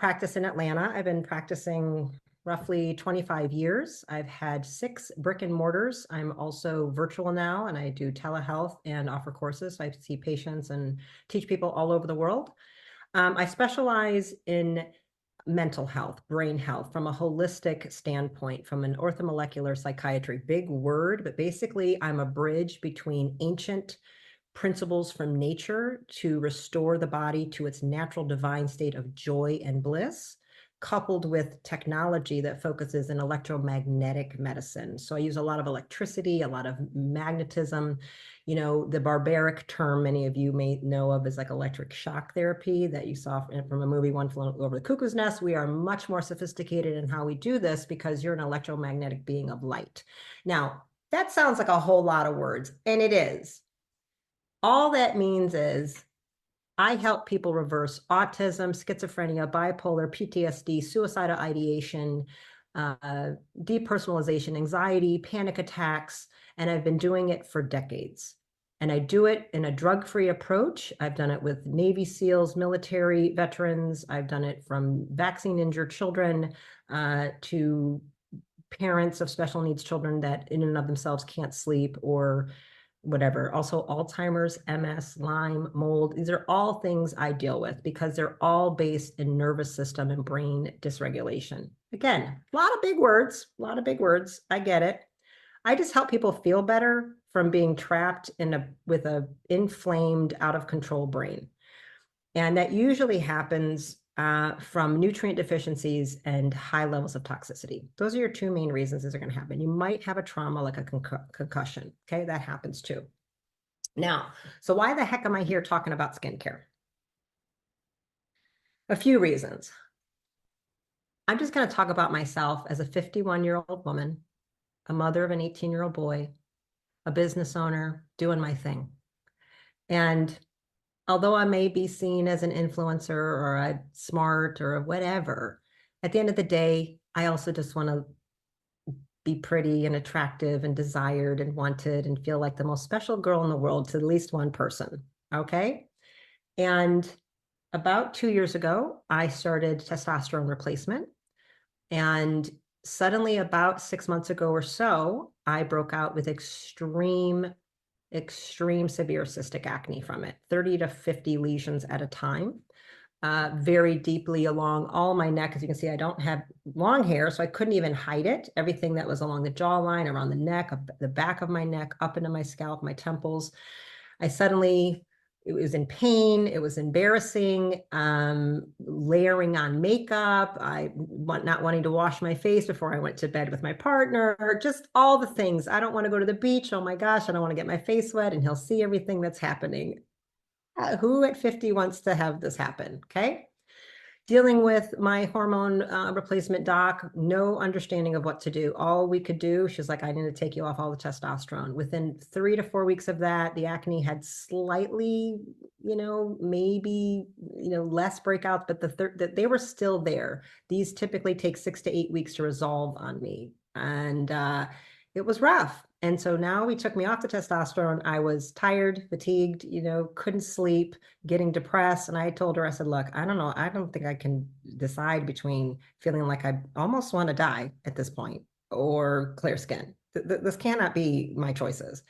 practice in Atlanta. I've been practicing roughly 25 years. I've had 6 brick and mortars. I'm also virtual now, and I do telehealth and offer courses. So I see patients and teach people all over the world. I specialize in mental health, brain health from a holistic standpoint, from an orthomolecular psychiatry. Big word, but basically I'm a bridge between ancient principles from nature to restore the body to its natural divine state of joy and bliss, coupled with technology that focuses in electromagnetic medicine. So I use a lot of electricity, a lot of magnetism. You know, the barbaric term many of you may know of is like electric shock therapy that you saw from a movie, One Flew Over the Cuckoo's Nest. We are much more sophisticated in how we do this because you're an electromagnetic being of light. Now, that sounds like a whole lot of words, and it is. All that means is I help people reverse autism, schizophrenia, bipolar, PTSD, suicidal ideation, depersonalization, anxiety, panic attacks, and I've been doing it for decades. And I do it in a drug-free approach. I've done it with Navy SEALs, military veterans. I've done it from vaccine-injured children to parents of special needs children that in and of themselves can't sleep or whatever. Also Alzheimer's, MS, Lyme, mold. These are all things I deal with because they're all based in nervous system and brain dysregulation. Again, a lot of big words, a lot of big words. I get it. I just help people feel better from being trapped with a inflamed, out of control brain. And that usually happens from nutrient deficiencies and high levels of toxicity. Those are your 2 main reasons these are going to happen. You might have a trauma like a concussion. Okay, that happens too. Now, so why the heck am I here talking about skincare? A few reasons. I'm just going to talk about myself as a 51-year-old woman, a mother of an 18-year-old boy, a business owner, doing my thing. And although I may be seen as an influencer or a smart or a whatever, at the end of the day, I also just want to be pretty and attractive and desired and wanted and feel like the most special girl in the world to at least one person. Okay. And about 2 years ago, I started testosterone replacement. And suddenly, about 6 months ago or so, I broke out with extreme severe cystic acne from it, 30 to 50 lesions at a time, very deeply along all my neck. As you can see, I don't have long hair, so I couldn't even hide it. Everything that was along the jawline, around the neck, the back of my neck, up into my scalp, my temples. It was in pain. It was embarrassing, layering on makeup. Not wanting to wash my face before I went to bed with my partner, just all the things. I don't want to go to the beach. Oh my gosh, I don't want to get my face wet and he'll see everything that's happening. Who at 50 wants to have this happen? Okay. Dealing with my hormone replacement doc, no understanding of what to do. All we could do, she's like, I need to take you off all the testosterone. Within 3 to 4 weeks of that, the acne had slightly, maybe, less breakouts, but they were still there. These typically take 6 to 8 weeks to resolve on me. And it was rough. And so now we took me off the testosterone. I was tired, fatigued, couldn't sleep, getting depressed. And I told her, I said, look, I don't know. I don't think I can decide between feeling like I almost want to die at this point or clear skin. This cannot be my choices.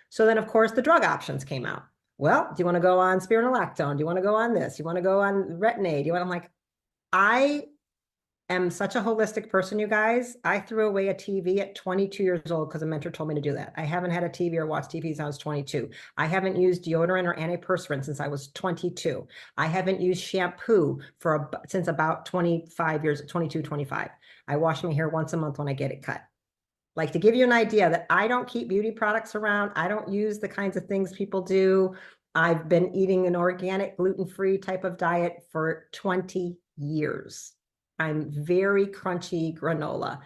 So then, of course, the drug options came out. Well, do you want to go on spironolactone? Do you want to go on this? You want to go on retin-A? I'm like, I am such a holistic person, you guys. I threw away a TV at 22 years old because a mentor told me to do that. I haven't had a TV or watched TV since I was 22. I haven't used deodorant or antiperspirant since I was 22. I haven't used shampoo since about 25 years, 22, 25. I wash my hair once a month when I get it cut. Like, to give you an idea that I don't keep beauty products around. I don't use the kinds of things people do. I've been eating an organic, gluten-free type of diet for 20 years. I'm very crunchy granola.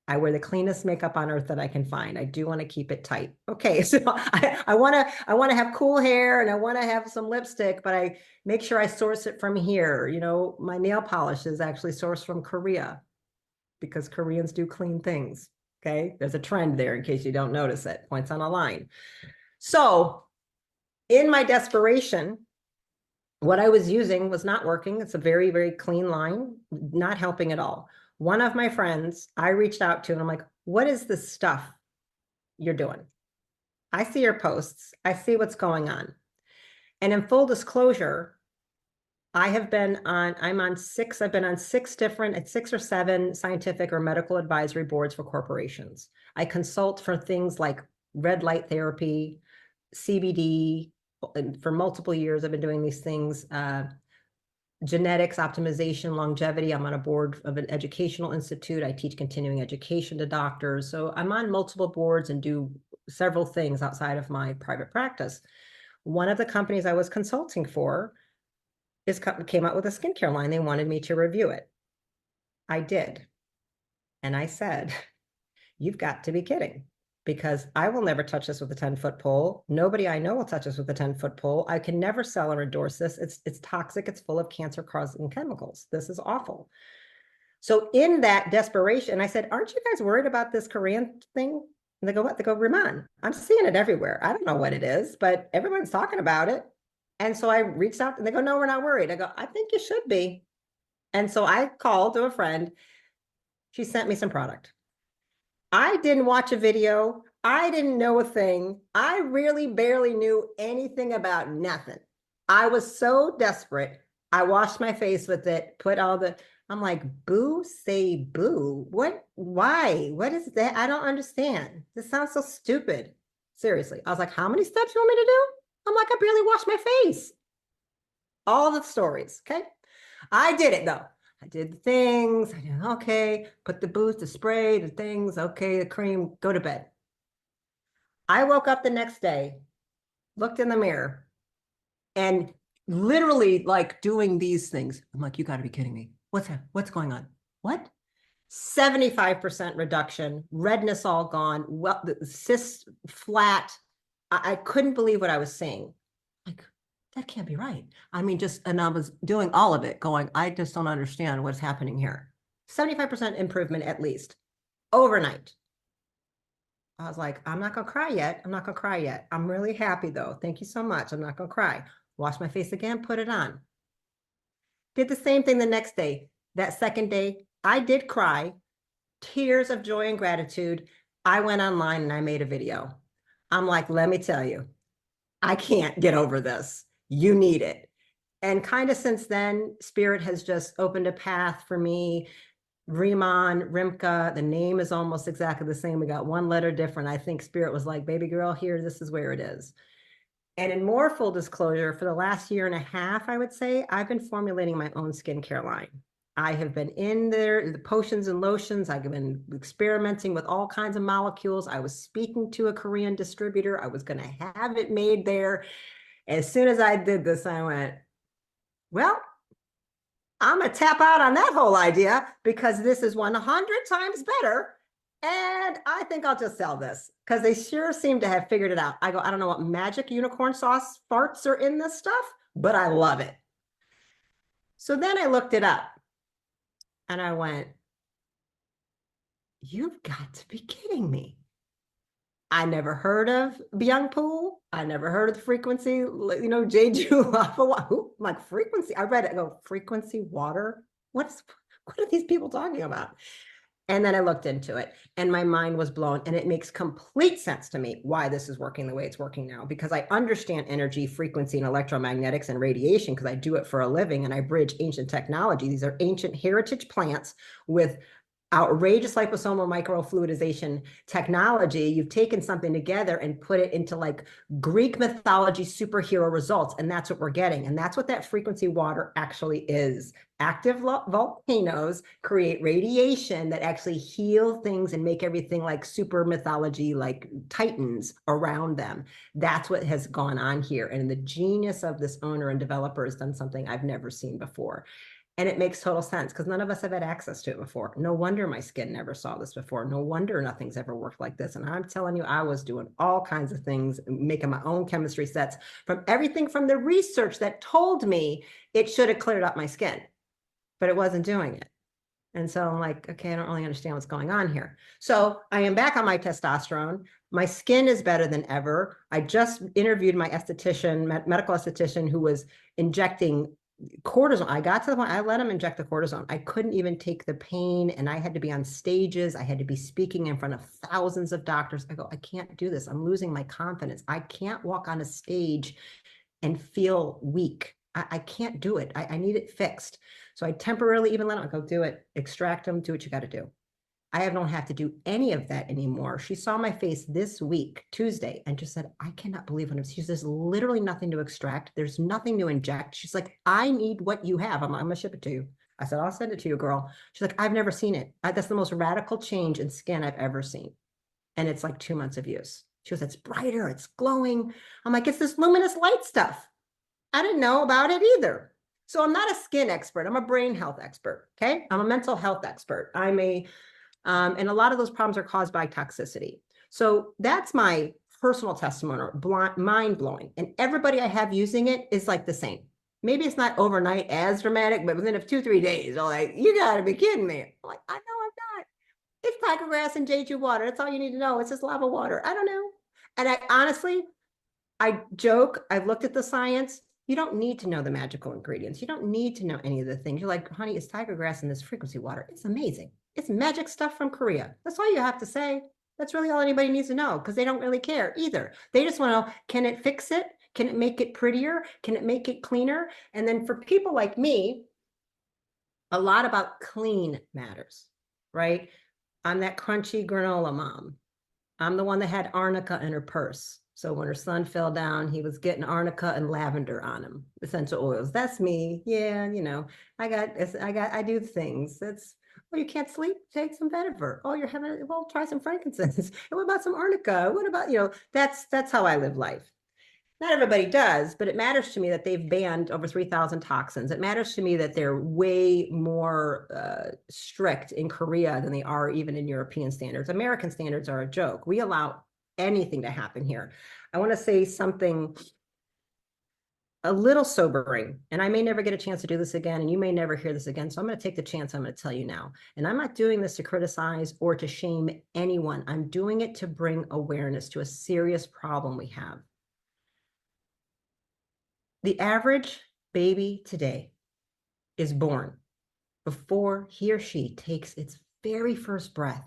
I wear the cleanest makeup on earth that I can find. I do want to keep it tight. Okay, so I want to have cool hair and I want to have some lipstick, but I make sure I source it from here. My nail polish is actually sourced from Korea because Koreans do clean things. Okay, there's a trend there in case you don't notice it. Points on a line. So in my desperation, What I was using was not working. It's a very, very clean line, not helping at all. One of my friends I reached out to, and I'm like, what is this stuff you're doing? I see your posts. I see what's going on. And in full disclosure, I've been on six different, 6 or 7 scientific or medical advisory boards for corporations. I consult for things like red light therapy, CBD. And for multiple years, I've been doing these things, genetics, optimization, longevity. I'm on a board of an educational institute. I teach continuing education to doctors. So I'm on multiple boards and do several things outside of my private practice. One of the companies I was consulting for came out with a skincare line. They wanted me to review it. I did. And I said, you've got to be kidding, because I will never touch this with a 10-foot pole. Nobody I know will touch this with a 10-foot pole. I can never sell or endorse this. It's toxic. It's full of cancer-causing chemicals. This is awful. So in that desperation, I said, aren't you guys worried about this Korean thing? And they go, what? They go, Riman, I'm seeing it everywhere. I don't know what it is, but everyone's talking about it. And so I reached out and they go, no, we're not worried. I go, I think you should be. And so I called to a friend. She sent me some product. I didn't watch a video. I didn't know a thing. I really barely knew anything about nothing. I was so desperate. I washed my face with it, I'm like, boo, say boo. What, why? What is that? I don't understand. This sounds so stupid. Seriously. I was like, how many steps you want me to do? I'm like, I barely washed my face. All the stories. Okay. I did it though. I did the things. I did, okay, put the boost, the spray, the things, okay, the cream, go to bed. I woke up the next day, looked in the mirror, and literally like doing these things. I'm like, you got to be kidding me. What's that? What's going on? What? 75% reduction, redness all gone, well, the cysts flat. I couldn't believe what I was seeing. Like, that can't be right. I mean, and I was doing all of it going, I just don't understand what's happening here. 75% improvement at least overnight. I was like, I'm not going to cry yet. I'm not going to cry yet. I'm really happy though. Thank you so much. I'm not going to cry. Wash my face again, put it on. Did the same thing the next day. That second day, I did cry, tears of joy and gratitude. I went online and I made a video. I'm like, let me tell you, I can't get over this. You need it. And kind of since then, Spirit has just opened a path for me. Riman, Rimka, the name is almost exactly the same. We got one letter different. I think Spirit was like, baby girl, here, this is where it is. And in more full disclosure, for the last year and a half, I would say, I've been formulating my own skincare line. I have been in there, the potions and lotions. I've been experimenting with all kinds of molecules. I was speaking to a Korean distributor. I was going to have it made there. As soon as I did this, I went, well, I'm going to tap out on that whole idea because this is 100 times better. And I think I'll just sell this because they sure seem to have figured it out. I go, I don't know what magic unicorn sauce farts are in this stuff, but I love it. So then I looked it up and I went, you've got to be kidding me. I never heard of Byung-Pool. I never heard of the frequency, Jeju. Like frequency. I read it. I go, frequency water? What are these people talking about? And then I looked into it and my mind was blown. And it makes complete sense to me why this is working the way it's working now, because I understand energy, frequency, and electromagnetics and radiation because I do it for a living and I bridge ancient technology. These are ancient heritage plants with outrageous liposomal microfluidization technology. You've taken something together and put it into like Greek mythology superhero results. And that's what we're getting. And that's what that frequency water actually is. Active volcanoes create radiation that actually heal things and make everything like super mythology, like titans around them. That's what has gone on here. And the genius of this owner and developer has done something I've never seen before. And it makes total sense because none of us have had access to it before. No wonder my skin never saw this before. No wonder nothing's ever worked like this. And I'm telling you, I was doing all kinds of things, making my own chemistry sets from everything from the research that told me it should have cleared up my skin, but it wasn't doing it. And so I'm like, okay, I don't really understand what's going on here. So I am back on my testosterone. My skin is better than ever. I just interviewed my esthetician, medical esthetician, who was injecting cortisone. I got to the point, I let him inject the cortisone. I couldn't even take the pain, and I had to be on stages. I had to be speaking in front of thousands of doctors. I go, I can't do this. I'm losing my confidence. I can't walk on a stage and feel weak. I can't do it. I need it fixed. So I temporarily even let him go, do it, extract them, do what you got to do. I don't have to do any of that anymore. She saw my face this week, Tuesday, and just said, I cannot believe what I'm. She says, there's literally nothing to extract. There's nothing to inject. She's like, I need what you have. I'm going to ship it to you. I said, I'll send it to you, girl. She's like, I've never seen it. That's the most radical change in skin I've ever seen. And it's like 2 months of use. She goes, it's brighter, it's glowing. I'm like, it's this luminous light stuff. I didn't know about it either. So I'm not a skin expert. I'm a brain health expert. Okay. I'm a mental health expert. And a lot of those problems are caused by toxicity. So that's my personal testimony, mind blowing. And everybody I have using it is like the same. Maybe it's not overnight as dramatic, but within 2-3 days, they're like, you gotta be kidding me. I'm like, I know I'm not. It's tiger grass and Jeju water. That's all you need to know. It's just lava water. I don't know. And I honestly, I joke, I've looked at the science. You don't need to know the magical ingredients. You don't need to know any of the things. You're like, honey, it's tiger grass in this frequency water. It's amazing. It's magic stuff from Korea. That's all you have to say. That's really all anybody needs to know, because they don't really care either. They just want to know, can it fix it? Can it make it prettier? Can it make it cleaner? And then for people like me, a lot about clean matters, right? I'm that crunchy granola mom. I'm the one that had arnica in her purse. So when her son fell down, he was getting arnica and lavender on him, essential oils. That's me. Yeah, I do things. That's, well, you can't sleep? Take some vetiver. Oh, you're having, well, try some frankincense. And what about some arnica? What about, that's how I live life. Not everybody does, but it matters to me that they've banned over 3,000 toxins. It matters to me that they're way more strict in Korea than they are even in European standards. American standards are a joke. We allow anything to happen here. I want to say something a little sobering, and I may never get a chance to do this again, and you may never hear this again. So I'm going to take the chance. I'm going to tell you now. And I'm not doing this to criticize or to shame anyone. I'm doing it to bring awareness to a serious problem we have. The average baby today is born before he or she takes its very first breath.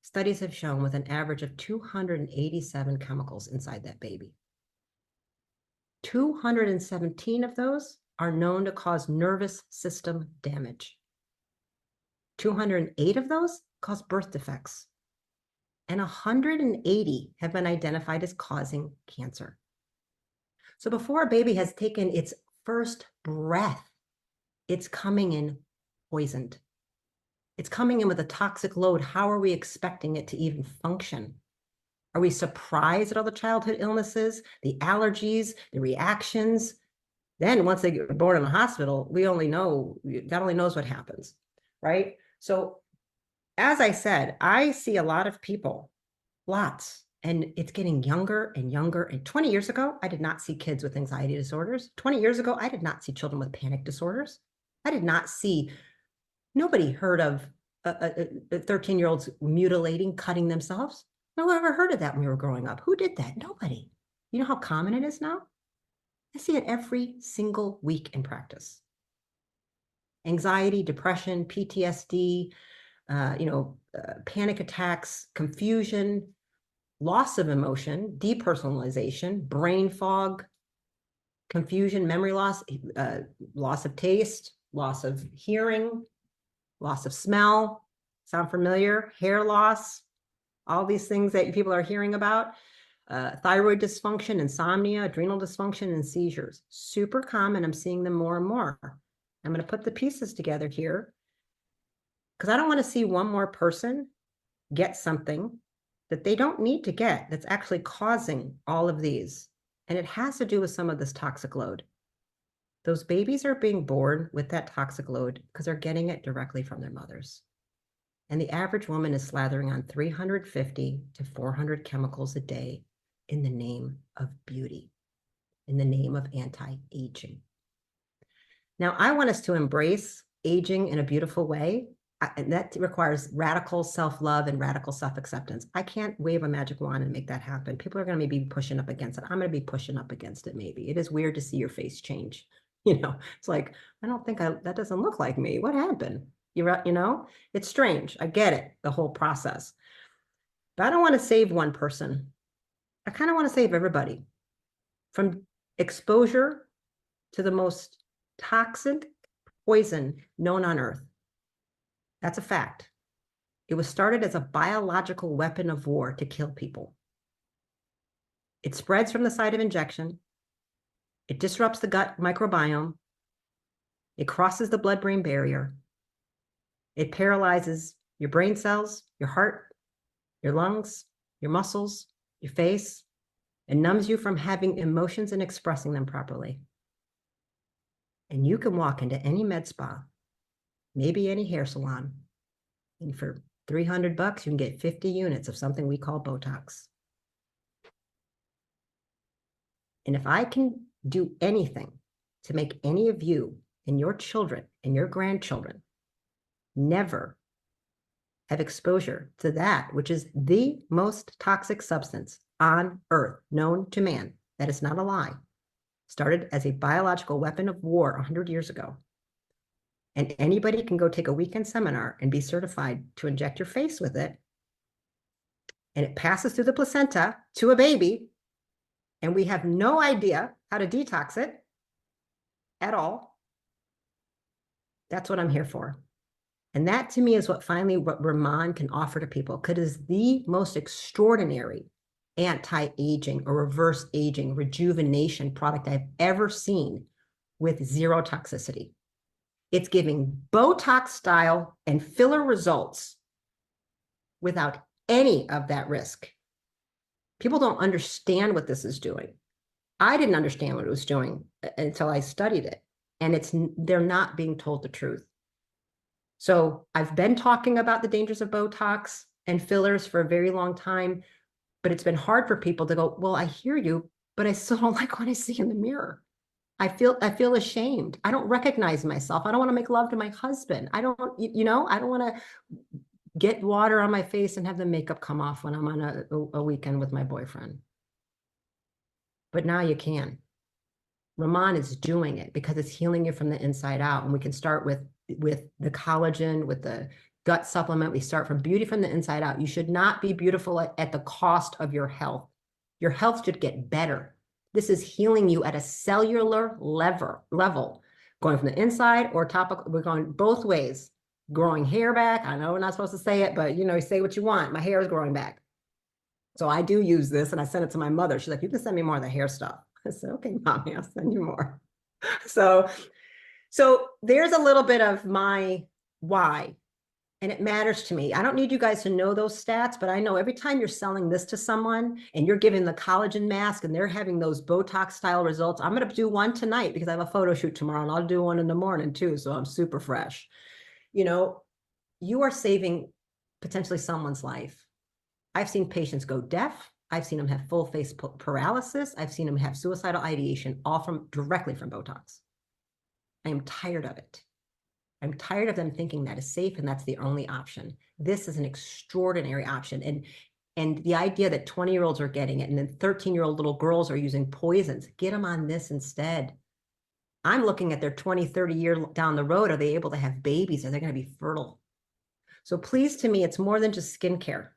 Studies have shown with an average of 287 chemicals inside that baby. 217 of those are known to cause nervous system damage. 208 of those cause birth defects. And 180 have been identified as causing cancer. So before a baby has taken its first breath, it's coming in poisoned. It's coming in with a toxic load. How are we expecting it to even function? Are we surprised at all the childhood illnesses, the allergies, the reactions? Then once they get born in the hospital, God only knows what happens, right? So as I said, I see a lot of people, lots, and it's getting younger and younger. And 20 years ago, I did not see kids with anxiety disorders. 20 years ago, I did not see children with panic disorders. I did not see, nobody heard of 13-year-olds mutilating, cutting themselves. No one ever heard of that when we were growing up. Who did that? Nobody. You know how common it is now? I see it every single week in practice. Anxiety, depression, PTSD, panic attacks, confusion, loss of emotion, depersonalization, brain fog, confusion, memory loss, loss of taste, loss of hearing, loss of smell. Sound familiar? Hair loss, all these things that people are hearing about. Thyroid dysfunction, insomnia, adrenal dysfunction, and seizures. Super common. I'm seeing them more and more. I'm going to put the pieces together here because I don't want to see one more person get something that they don't need to get that's actually causing all of these. And it has to do with some of this toxic load. Those babies are being born with that toxic load because they're getting it directly from their mothers. And the average woman is slathering on 350 to 400 chemicals a day in the name of beauty, in the name of anti-aging. Now, I want us to embrace aging in a beautiful way, and that requires radical self-love and radical self-acceptance. I can't wave a magic wand and make that happen. People are going to maybe be pushing up against it. I'm going to be pushing up against it. Maybe it is weird to see your face change. It's like, I don't think that doesn't look like me. What happened? It's strange. I get it, the whole process. But I don't want to save one person. I kind of want to save everybody from exposure to the most toxic poison known on Earth. That's a fact. It was started as a biological weapon of war to kill people. It spreads from the site of injection. It disrupts the gut microbiome. It crosses the blood-brain barrier. It paralyzes your brain cells, your heart, your lungs, your muscles, your face, and numbs you from having emotions and expressing them properly. And you can walk into any med spa, maybe any hair salon, and for $300, you can get 50 units of something we call Botox. And if I can do anything to make any of you and your children and your grandchildren never have exposure to that, which is the most toxic substance on Earth known to man, that is not a lie, started as a biological weapon of war 100 years ago. And anybody can go take a weekend seminar and be certified to inject your face with it. And it passes through the placenta to a baby. And we have no idea how to detox it at all. That's what I'm here for. And that to me is what Riman can offer to people, because it is the most extraordinary anti-aging or reverse aging rejuvenation product I've ever seen with zero toxicity. It's giving Botox style and filler results without any of that risk. People don't understand what this is doing. I didn't understand what it was doing until I studied it. And they're not being told the truth. So I've been talking about the dangers of Botox and fillers for a very long time, but it's been hard for people to go, well, I hear you, but I still don't like what I see in the mirror. I feel ashamed. I don't recognize myself. I don't want to make love to my husband. I don't want to get water on my face and have the makeup come off when I'm on a weekend with my boyfriend. But now you can. Riman is doing it because it's healing you from the inside out. And we can start with the collagen, with the gut supplement. We start from beauty from the inside out. You should not be beautiful at the cost of your health. Your health should get better. This is healing you at a cellular level, going from the inside or topical. We're going both ways. Growing hair back. I know we're not supposed to say it, but you say what you want. My hair is growing back. So I do use this, and I sent it to my mother. She's like, you can send me more of the hair stuff. I said, okay, mommy, I'll send you more. So there's a little bit of my why, and it matters to me. I don't need you guys to know those stats, but I know every time you're selling this to someone and you're giving the collagen mask and they're having those Botox style results. I'm going to do one tonight because I have a photo shoot tomorrow, and I'll do one in the morning too. So I'm super fresh. You are saving potentially someone's life. I've seen patients go deaf. I've seen them have full face paralysis. I've seen them have suicidal ideation, all directly from Botox. I am tired of it. I'm tired of them thinking that is safe and that's the only option. This is an extraordinary option. And the idea that 20-year-olds are getting it and then 13-year-old little girls are using poisons, get them on this instead. I'm looking at their 20, 30 years down the road. Are they able to have babies? Are they going to be fertile? So please, to me, it's more than just skincare.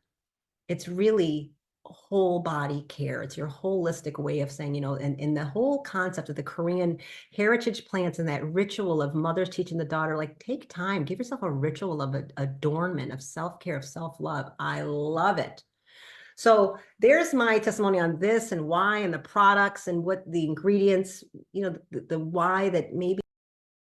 It's really whole body care. It's your holistic way of saying, and the whole concept of the Korean heritage plants and that ritual of mothers teaching the daughter, like, take time, give yourself a ritual of adornment, of self-care, of self-love. I love it. So there's my testimony on this and why and the products and what the ingredients, the why that maybe